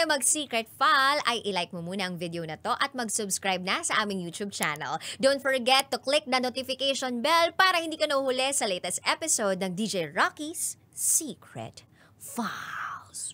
tayo mag-secret file, ay ilike mo muna ang video na to at mag-subscribe na sa aming YouTube channel. Don't forget to click the notification bell para hindi ka nahuhuli sa latest episode ng DJ Rocky's Secret Files.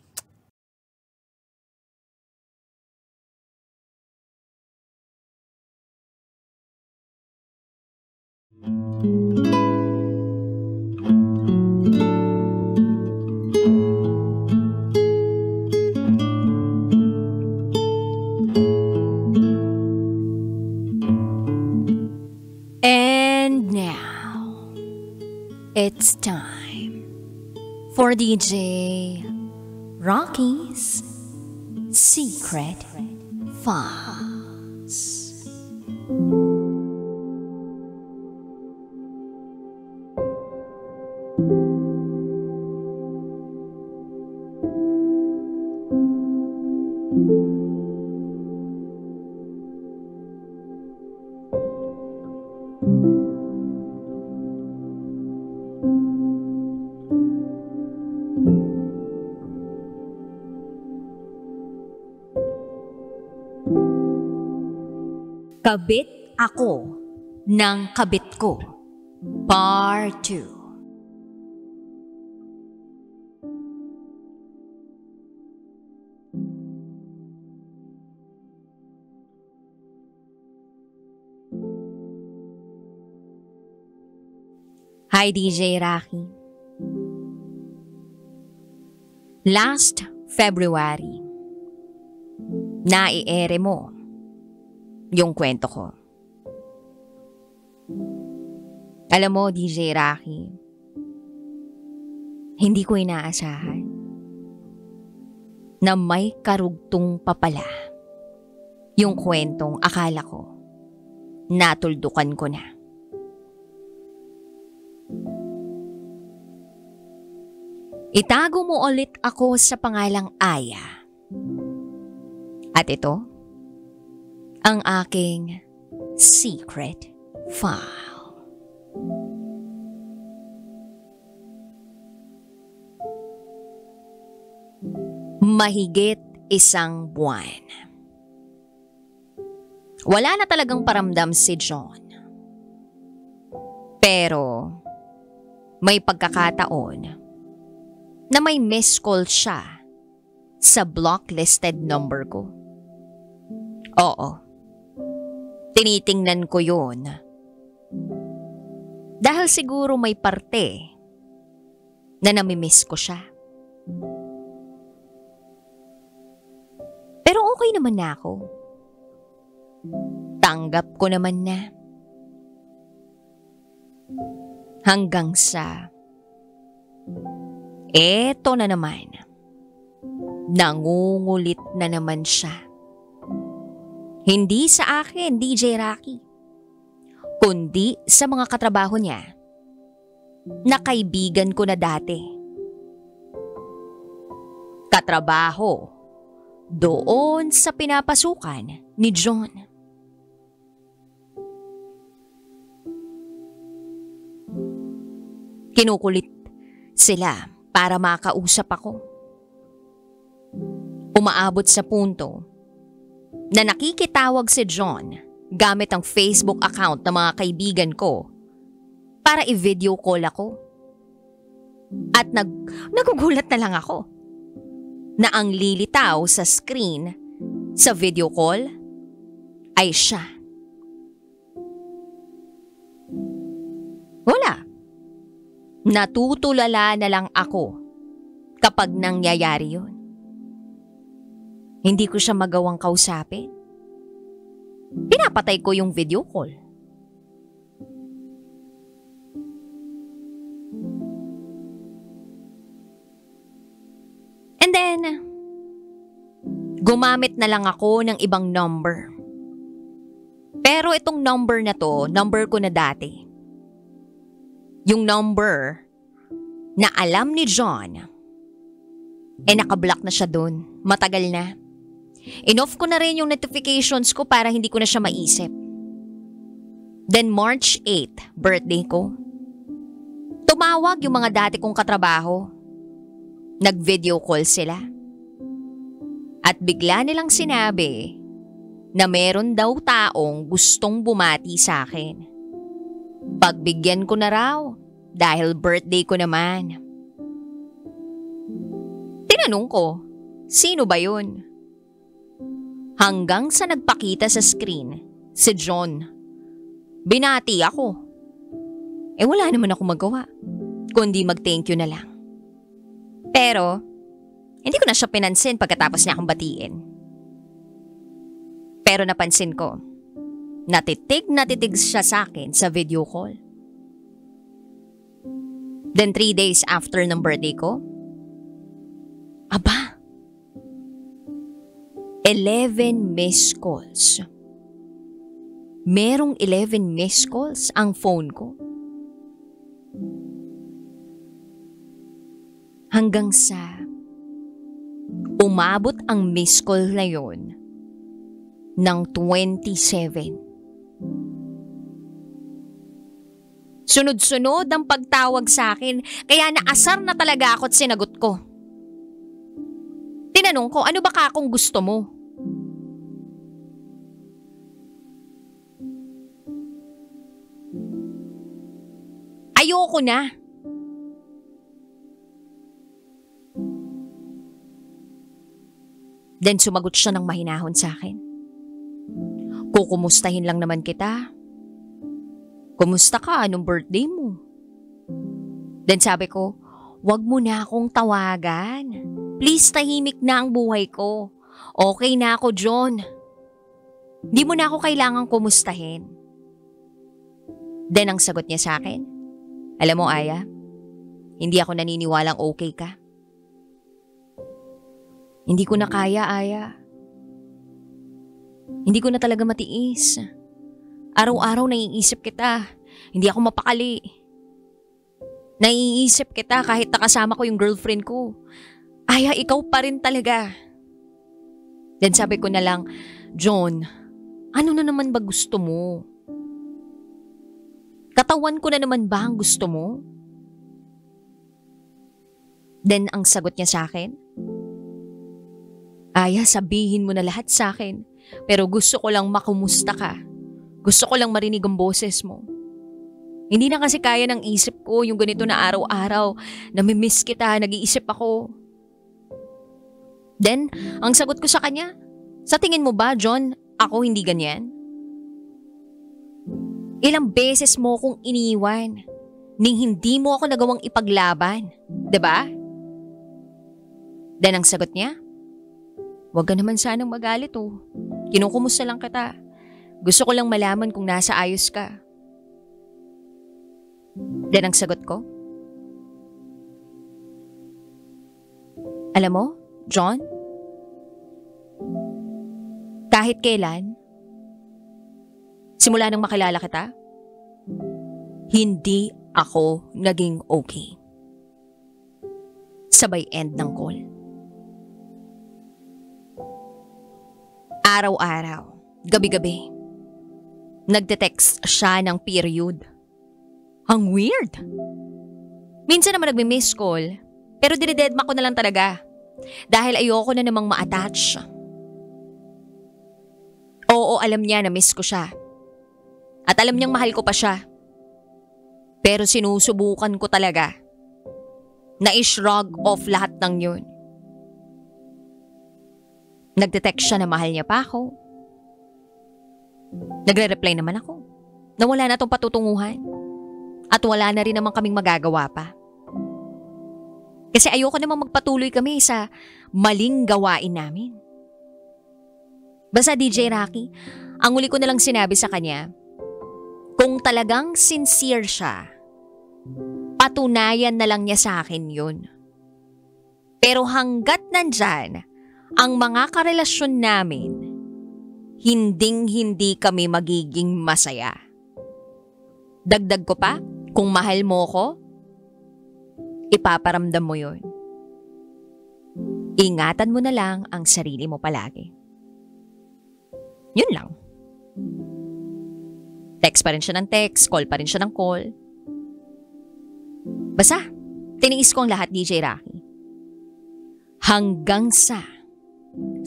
And now, it's time for DJ Rocky's Secret Files. Kabit ako ng kabit ko, Part 2. Hi DJ Rocky. Last February, nai-ere mo yung kwento ko. Alam mo, DJ Rocky, hindi ko inaasahan na may karugtong pa pala yung kwentong akala ko natuldukan ko na. Itago mo ulit ako sa pangalang Aya. At ito, ang aking secret file. Mahigit isang buwan. Wala na talagang paramdam si John. Pero may pagkakataon na may missed call siya sa blocklisted number ko. Oo. Tinitingnan ko yun. Dahil siguro may parte na namimiss ko siya. Pero okay naman na ako. Tanggap ko naman na. Hanggang sa eto na naman. Nangungulit na naman siya. Hindi sa akin, DJ Rocky, kundi sa mga katrabaho niya na kaibigan ko na dati. Katrabaho doon sa pinapasukan ni John. Kinukulit sila para makausap ako. Umaabot sa punto na nakikitawag si John gamit ang Facebook account ng mga kaibigan ko para i-video call ako. At nagugulat na lang ako na ang lilitaw sa screen sa video call ay siya. Wala. Natutulala na lang ako kapag nangyayari yun. Hindi ko siya magawang kausapin. Pinapatay ko yung video call. And then, gumamit na lang ako ng ibang number. Pero itong number na to, number ko na dati. Yung number na alam ni John, nakablock na siya dun. Matagal na. Inoff ko na rin yung notifications ko para hindi ko na siya maisip. Then March 8, birthday ko. Tumawag yung mga dati kong katrabaho. Nag-video call sila. At bigla nilang sinabi na meron daw taong gustong bumati sa akin. Pagbigyan ko na raw dahil birthday ko naman. Tinanong ko, sino ba yun? Hanggang sa nagpakita sa screen, si John. Binati ako. Wala naman ako magawa, kundi mag-thank you na lang. Pero, hindi ko na siya pinansin pagkatapos niya akong batiin. Pero napansin ko, natitig siya sa akin sa video call. Then 3 days after ng birthday ko, aba, 11 missed calls. Merong 11 missed calls ang phone ko. Hanggang sa umabot ang missed call na yon ng 27. Sunod-sunod ang pagtawag sa akin, kaya naasar na talaga ako at sinagot ko. Tinanong ko, ano ba kakong gusto mo? Ayoko na. Then sumagot siya ng mahinahon sa akin. Kukumustahin lang naman kita. Kumusta ka? Anong birthday mo? Then sabi ko, wag mo na akong tawagan. Please, tahimik na ang buhay ko. Okay na ako, John. Di mo na ako kailangang kumustahin. Then ang sagot niya sa akin, alam mo, Aya, hindi ako naniniwalang okay ka. Hindi ko na kaya, Aya. Hindi ko na talaga matiis. Araw-araw naiisip kita. Hindi ako mapakali. Naiisip kita kahit nakasama ko yung girlfriend ko. Aya, ikaw pa rin talaga. Then sabi ko na lang, John, ano na naman ba gusto mo? Katawan ko na naman ba ang gusto mo? Then ang sagot niya sa akin, Aya, sabihin mo na lahat sa akin, pero gusto ko lang makumusta ka. Gusto ko lang marinig ang boses mo. Hindi na kasi kaya ng isip ko yung ganito na araw-araw, namimiss kita, nag-iisip ako. Then, ang sagot ko sa kanya, sa tingin mo ba, John, ako hindi ganyan? Ilang beses mo akong iniwan, ning hindi mo ako nagawang ipaglaban, 'di ba? Then ang sagot niya, wag ka naman sanang magalit oh. Kinukumusta lang kita. Gusto ko lang malaman kung nasa ayos ka. Then ang sagot ko, alam mo, John, kahit kailan, simula nang makilala kita, hindi ako naging okay. Sabay end ng call. Araw-araw, gabi-gabi, nagte-text siya ng period. Ang weird. Minsan naman nagme-miss call, pero dinidedma ko na lang talaga dahil ayoko na namang ma-attach. Oo, alam niya na miss ko siya. At alam niyang mahal ko pa siya. Pero sinusubukan ko talaga na i-shrug off lahat ng yun. Nagte-text siya na mahal niya pa ako. Nagre-reply naman ako na wala na tong patutunguhan. At wala na rin naman kaming magagawa pa. Kasi ayoko namang magpatuloy kami sa maling gawain namin. Basta DJ Rocky, ang uli ko na lang sinabi sa kanya, kung talagang sincere siya, patunayan na lang niya sa akin yun. Pero hanggat nandyan ang mga karelasyon namin, hinding-hindi kami magiging masaya. Dagdag ko pa, kung mahal mo ko, ipaparamdam mo yun. Ingatan mo na lang ang sarili mo palagi. Yun lang. Text pa rin siya ng text, call pa rin siya ng call. Basta, tiniis ko ang lahat, DJ Rocky. Hanggang sa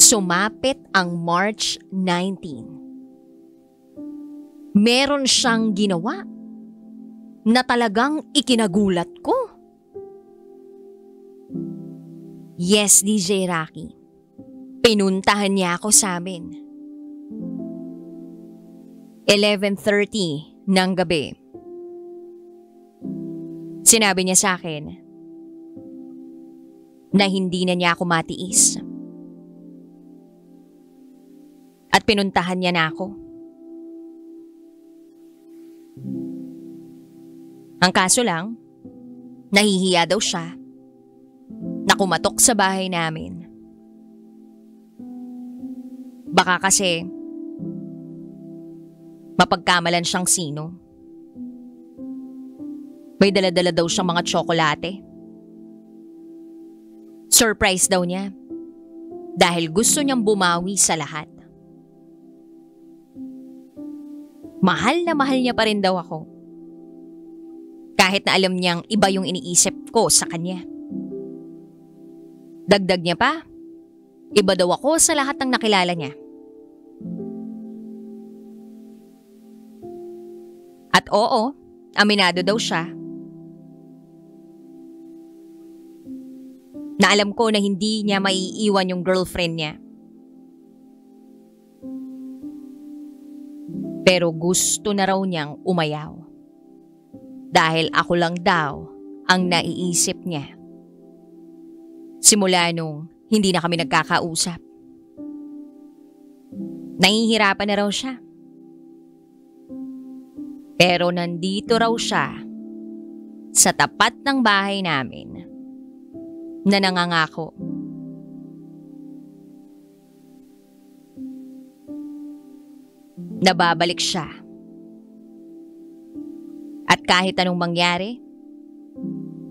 Sumapit ang March 19. Meron siyang ginawa na talagang ikinagulat ko. Yes, DJ Rocky. Pinuntahan niya ako sa amin. 11:30 ng gabi. Sinabi niya sa akin na hindi na niya ako matiis. At pinuntahan niya na ako. Ang kaso lang, nahihiya daw siya na kumatok sa bahay namin. Baka kasi mapagkamalan siyang sino. May dala-dala daw siyang mga tsokolate. Surprise daw niya dahil gusto niyang bumawi sa lahat. Mahal na mahal niya pa rin daw ako. Kahit na alam niyang iba yung iniisip ko sa kanya. Dagdag niya pa, iba daw ako sa lahat ng nakilala niya. At oo, aminado daw siya. Na alam ko na hindi niya maiiwan yung girlfriend niya. Pero gusto na raw niyang umayaw. Dahil ako lang daw ang naiisip niya. Simula nung hindi na kami nagkakausap. Nahihirapan na raw siya. Pero nandito raw siya sa tapat ng bahay namin na nangangako. Nababalik siya. At kahit anong mangyari,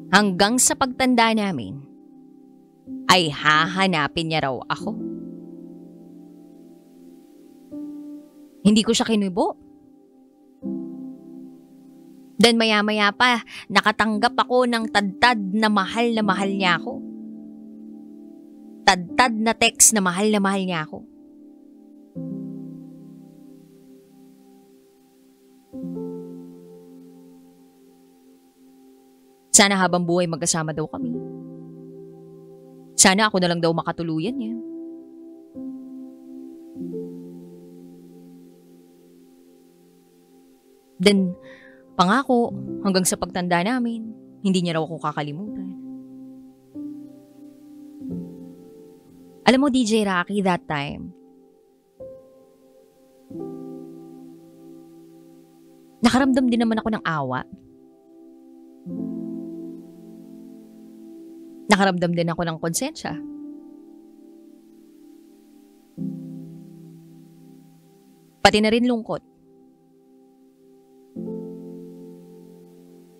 hanggang sa pagtanda namin, ay hahanapin niya raw ako. Hindi ko siya kinubo. Then maya-maya pa, nakatanggap ako ng tadtad na mahal niya ako. Tadtad na text na mahal niya ako. Sana habang buhay magkasama daw kami. Sana ako na lang daw makatuluyan niya. Then, pangako, hanggang sa pagtanda namin, hindi niya raw ako kakalimutan. Alam mo, DJ Rocky, that time, nakaramdam din naman ako ng awa. Nakaramdam din ako ng konsensya. Pati na rin lungkot.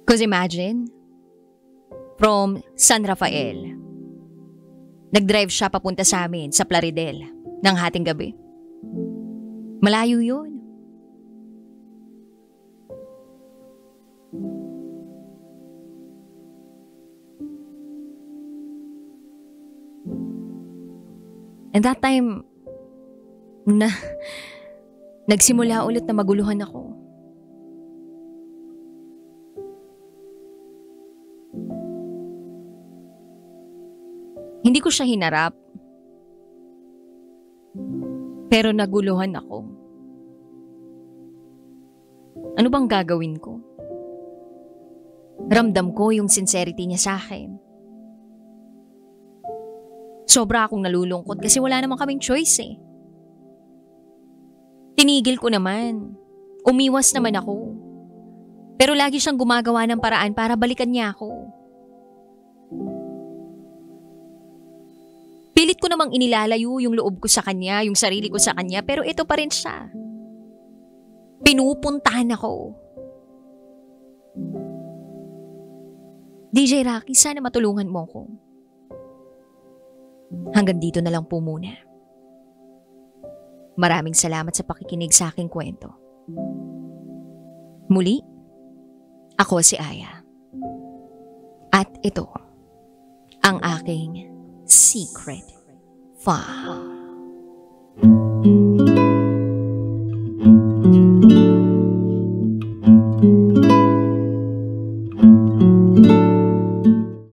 Because imagine, from San Rafael, nag-drive siya papunta sa amin sa Plaridel ng hating gabi. Malayo yun. And that time, nagsimula ulit na maguluhan ako. Hindi ko siya hinarap. Pero naguluhan ako. Ano bang gagawin ko? Ramdam ko yung sincerity niya sa akin. Sobra akong nalulungkot kasi wala namang kaming choice eh. Tinigil ko naman. Umiwas naman ako. Pero lagi siyang gumagawa ng paraan para balikan niya ako. Pilit ko namang inilalayo yung loob ko sa kanya, yung sarili ko sa kanya, pero ito pa rin siya. Pinupuntahan ako. DJ Rocky, sana matulungan mo ako. Hanggang dito na lang po muna. Maraming salamat sa pakikinig sa aking kwento. Muli, ako si Aya. At ito, ang aking secret file. Thank